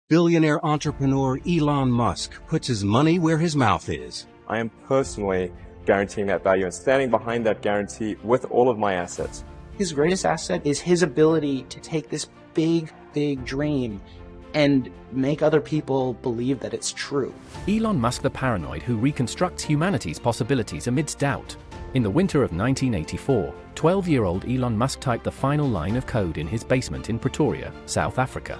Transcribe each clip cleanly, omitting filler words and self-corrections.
Billionaire entrepreneur Elon Musk puts his money where his mouth is. I am personally guaranteeing that value and standing behind that guarantee with all of my assets. His greatest asset is his ability to take this big dream and make other people believe that it's true. Elon Musk, the paranoid who reconstructs humanity's possibilities amidst doubt. In the winter of 1984, 12-year-old Elon Musk typed the final line of code in his basement in Pretoria, South Africa.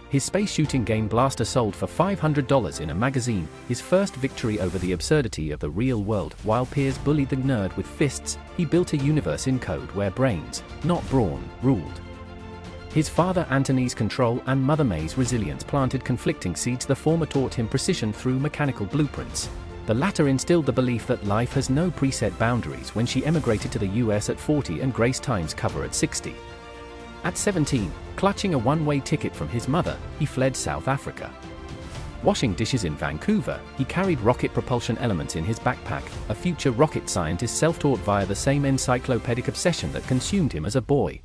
His space shooting game blaster sold for $500 in a magazine, his first victory over the absurdity of the real world. While peers bullied the nerd with fists, he built a universe in code where brains, not brawn, ruled. His father Anthony's control and mother May's resilience planted conflicting seeds. The former taught him precision through mechanical blueprints. The latter instilled the belief that life has no preset boundaries when she emigrated to the US at 40 and graced Times cover at 60. At 17, clutching a one-way ticket from his mother, he fled South Africa. Washing dishes in Vancouver, he carried rocket propulsion elements in his backpack, a future rocket scientist self-taught via the same encyclopedic obsession that consumed him as a boy.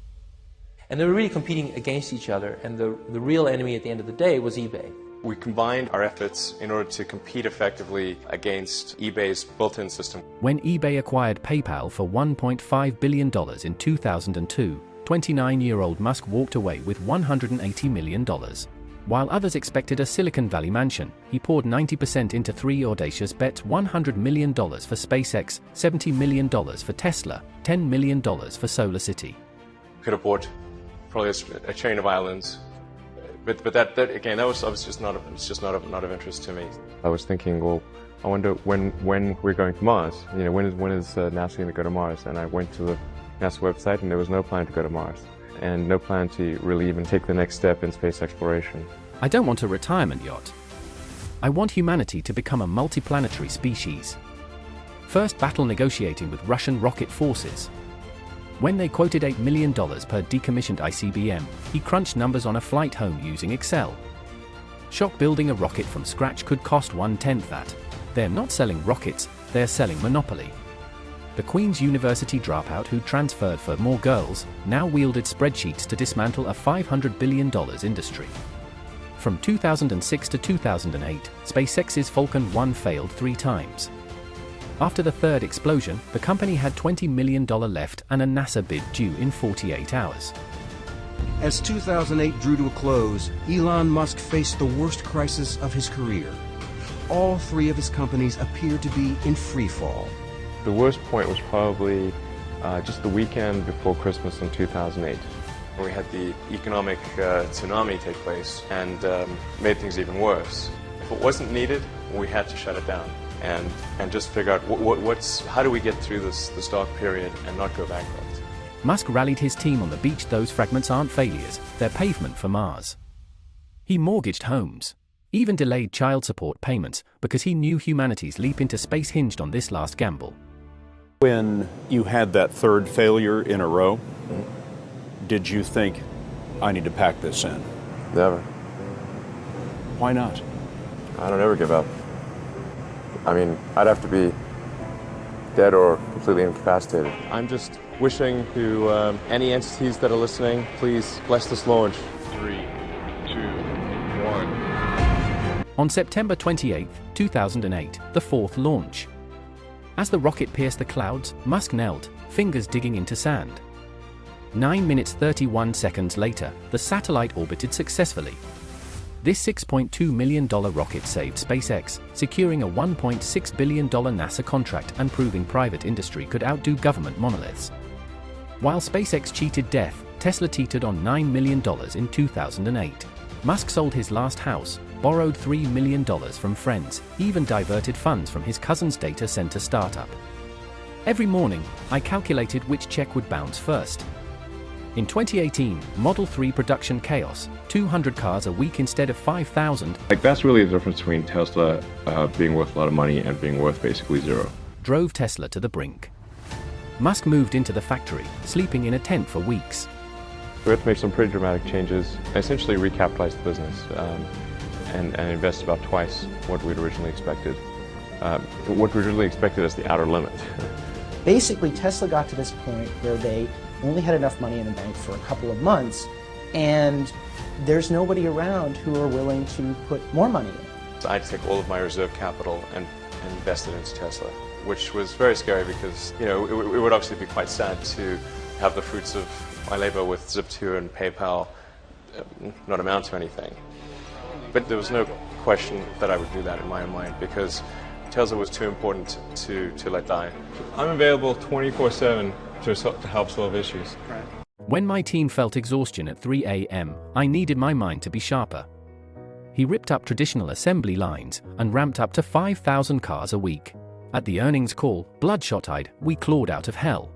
And they were really competing against each other, and the real enemy at the end of the day was eBay. We combined our efforts in order to compete effectively against eBay's built-in system. When eBay acquired PayPal for $1.5 billion in 2002, 29-year-old Musk walked away with $180 million. While others expected a Silicon Valley mansion, he poured 90% into three audacious bets: $100 million for SpaceX, $70 million for Tesla, $10 million for Solar City. Could have bought probably a chain of islands, but that again, that was just not of interest to me. I was thinking, well, I wonder when we're going to Mars. You know, when is NASA going to go to Mars? And I went to the NASA website, and there was no plan to go to Mars, and no plan to really even take the next step in space exploration. I don't want a retirement yacht. I want humanity to become a multiplanetary species. First battle negotiating with Russian rocket forces. When they quoted $8 million per decommissioned ICBM, he crunched numbers on a flight home using Excel. Shock: building a rocket from scratch could cost 1/10 that. They're not selling rockets, they're selling monopoly. The Queen's University dropout who transferred for more girls now wielded spreadsheets to dismantle a $500 billion industry. From 2006 to 2008, SpaceX's Falcon 1 failed 3 times. After the third explosion, the company had $20 million left and a NASA bid due in 48 hours. As 2008 drew to a close, Elon Musk faced the worst crisis of his career. All 3 of his companies appeared to be in free fall. The worst point was probably just the weekend before Christmas in 2008. We had the economic tsunami take place and made things even worse. If it wasn't needed, we had to shut it down and just figure out how do we get through this dark period and not go bankrupt. Musk rallied his team on the beach. Those fragments aren't failures, they're pavement for Mars. He mortgaged homes, even delayed child support payments, because he knew humanity's leap into space hinged on this last gamble. When you had that third failure in a row, did you think, I need to pack this in? Never. Why not? I don't ever give up. I mean, I'd have to be dead or completely incapacitated. I'm just wishing to any entities that are listening, please bless this launch. 3, 2, 1. On September 28, 2008, the 4th launch. As the rocket pierced the clouds, Musk knelt, fingers digging into sand. 9 minutes 31 seconds later, the satellite orbited successfully. This $6.2 million rocket saved SpaceX, securing a $1.6 billion NASA contract and proving private industry could outdo government monoliths. While SpaceX cheated death, Tesla teetered on $9 million in 2008. Musk sold his last house, borrowed $3 million from friends, even diverted funds from his cousin's data center startup. Every morning, I calculated which check would bounce first. In 2018, Model 3 production chaos, 200 cars a week instead of 5,000. That's really the difference between Tesla being worth a lot of money and being worth basically zero. Drove Tesla to the brink. Musk moved into the factory, sleeping in a tent for weeks. We had to make some pretty dramatic changes. I essentially recapitalized the business and invested about twice what we'd originally expected. What we originally expected as the outer limit. Basically, Tesla got to this point where they only had enough money in the bank for a couple of months and there's nobody around who are willing to put more money in. So I had to take all of my reserve capital and invest it into Tesla, which was very scary because, you know, it would obviously be quite sad to have the fruits of my labor with Zip2 and PayPal not amount to anything. But there was no question that I would do that in my own mind because Tesla was too important to let die. I'm available 24/7 to help solve issues. When my team felt exhaustion at 3 a.m., I needed my mind to be sharper. He ripped up traditional assembly lines and ramped up to 5,000 cars a week. At the earnings call, bloodshot-eyed, we clawed out of hell.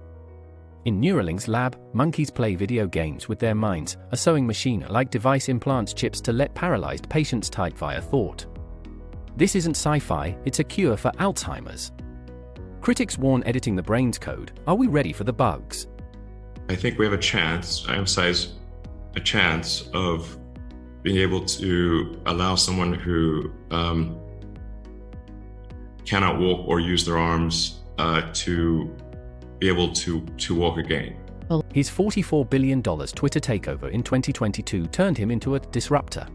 In Neuralink's lab, monkeys play video games with their minds. A sewing machine-like device implants chips to let paralyzed patients type via thought. This isn't sci-fi, it's a cure for Alzheimer's. Critics warn editing the brain's code. Are we ready for the bugs? I think we have a chance, I emphasize a chance, of being able to allow someone who cannot walk or use their arms to be able to walk again. His $44 billion Twitter takeover in 2022 turned him into a disruptor.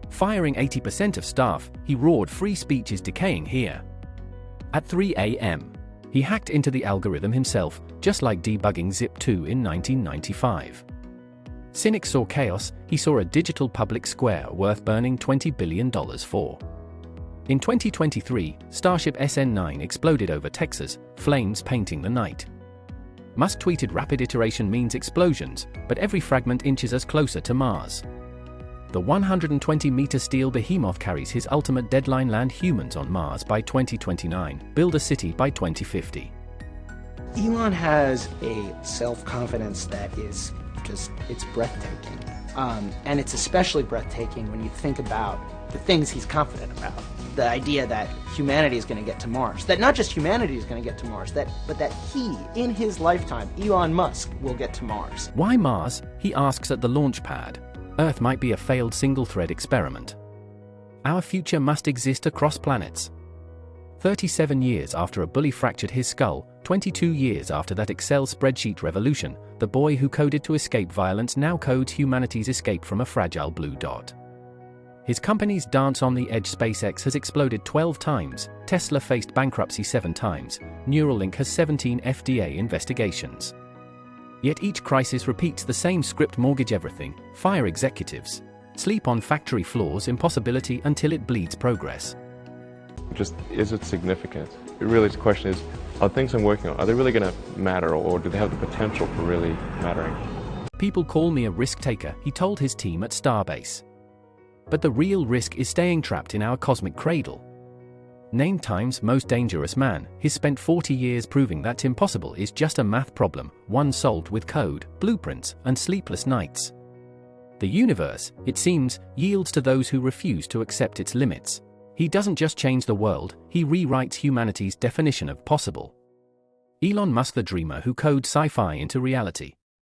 Firing 80% of staff, he roared free speech is decaying here. At 3 a.m., he hacked into the algorithm himself, just like debugging Zip2 in 1995. Cynics saw chaos, he saw a digital public square worth burning $20 billion for. In 2023, Starship SN9 exploded over Texas, flames painting the night. Musk tweeted rapid iteration means explosions, but every fragment inches us closer to Mars. The 120-meter steel behemoth carries his ultimate deadline: land humans on Mars by 2029, build a city by 2050. Elon has a self-confidence that is just, it's breathtaking. And it's especially breathtaking when you think about the things he's confident about. The idea that humanity is going to get to Mars. That not just humanity is going to get to Mars, but that he, in his lifetime, Elon Musk, will get to Mars. Why Mars? He asks at the launch pad. Earth might be a failed single-thread experiment. Our future must exist across planets. 37 years after a bully fractured his skull, 22 years after that Excel spreadsheet revolution, the boy who coded to escape violence now codes humanity's escape from a fragile blue dot. His company's dance on the edge. SpaceX has exploded 12 times, Tesla faced bankruptcy 7 times, Neuralink has 17 FDA investigations. Yet each crisis repeats the same script: mortgage everything, fire executives, sleep on factory floors, impossibility until it bleeds progress. Just, is it significant? Really, the question is, are things I'm working on, are they really going to matter, or do they have the potential for really mattering? People call me a risk taker, he told his team at Starbase. But the real risk is staying trapped in our cosmic cradle. Named Time's most dangerous man, he's spent 40 years proving that impossible is just a math problem, one solved with code, blueprints, and sleepless nights. The universe, it seems, yields to those who refuse to accept its limits. He doesn't just change the world, he rewrites humanity's definition of possible. Elon Musk, the dreamer who codes sci-fi into reality.